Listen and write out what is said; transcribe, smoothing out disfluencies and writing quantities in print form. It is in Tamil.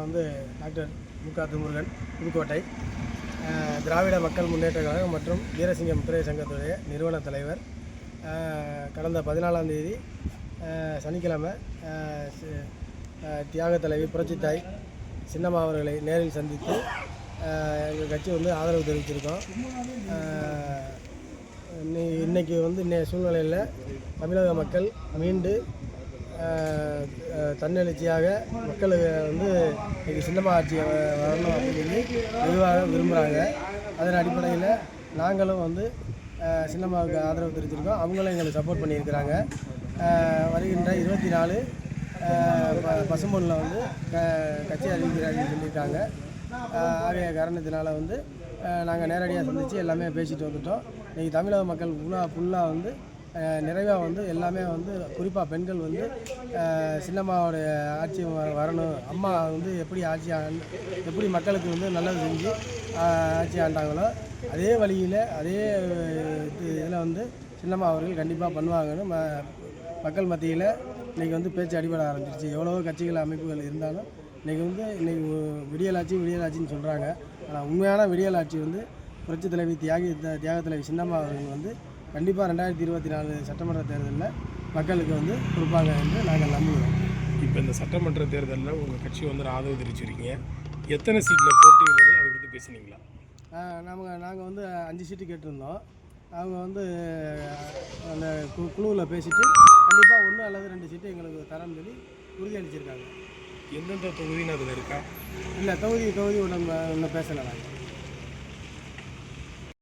நான் வந்து டாக்டர் மு.க. திருமுருகன், புதுக்கோட்டை. திராவிட மக்கள் முன்னேற்ற கழகம் மற்றும் வீரசிங்கம் முத்திரை சங்கத்துடைய நிறுவன தலைவர். கடந்த 14ஆம் தேதி சனிக்கிழமை தியாக தலைவி புரட்சித்தாய் சின்னம்மா அவர்களை நேரில் சந்தித்து எங்கள் கட்சி வந்து ஆதரவு தெரிவிச்சிருக்கோம். இன்றைக்கி வந்து இன்றைய சூழ்நிலையில் தமிழக மக்கள் மீண்டு தன்னெழுச்சியாக மக்களுக்கு வந்து இன்றைக்கி சின்னம்மா ஆட்சி வரணும் அப்படின்னு வெகுவாக விரும்புகிறாங்க. அதன் அடிப்படையில் நாங்களும் வந்து சின்னம்மாவுக்கு ஆதரவு தெரிவிச்சிருக்கோம். அவங்களும் எங்களுக்கு சப்போர்ட் பண்ணியிருக்கிறாங்க. வருகின்ற 24 பசும்பொன்னில் வந்து கட்சி அறிவிக்கிறாங்கன்னு சொல்லியிருக்காங்க. ஆகிய காரணத்தினால வந்து நாங்கள் நேரடியாக சந்தித்து எல்லாமே பேசிட்டு வந்துட்டோம். இன்றைக்கி தமிழக மக்கள் ஃபுல்லாக வந்து நிறைவாக வந்து எல்லாமே வந்து குறிப்பாக பெண்கள் வந்து சின்னம்மாவோடைய ஆட்சி வரணும், அம்மா வந்து எப்படி மக்களுக்கு வந்து நல்லது செஞ்சு ஆட்சி ஆண்டாங்களோ அதே வழியில் அதே இதில் வந்து சின்னம்மா அவர்கள் கண்டிப்பாக பண்ணுவாங்கன்னு மக்கள் மத்தியில் இன்றைக்கி வந்து பேச்சு அடிபட ஆரம்பிச்சிருச்சு. எவ்வளவோ கட்சிகள் அமைப்புகள் இருந்தாலும் இன்றைக்கி விடியலாட்சின்னு சொல்கிறாங்க. ஆனால் உண்மையான விடியலாட்சி வந்து புரட்சி தலைவி தியாக தலைவி சின்னம்மா அவர்கள் வந்து கண்டிப்பாக 2024 சட்டமன்ற தேர்தலில் மக்களுக்கு வந்து கொடுப்பாங்க என்று நாங்கள் நம்புகிறோம். இப்போ இந்த சட்டமன்ற தேர்தலில் உங்கள் கட்சி வந்து ஆதரவு தெரிவிச்சிருக்கீங்க. எத்தனை சீட்டில் போட்டியிடுறது அதை குறித்து பேசுனீங்களா? நாங்கள் வந்து 5 சீட்டு கேட்டிருந்தோம். அவங்க வந்து அந்த குழுவில் பேசிவிட்டு கண்டிப்பாக 1 அல்லது 2 சீட்டு எங்களுக்கு தரேன்னு சொல்லி உறுதியளிச்சிருக்காங்க. எந்தெந்த தொகுதின்னு அதில் இருக்கா? இல்லை, தொகுதி ஒன்று பேசலை நாங்கள்.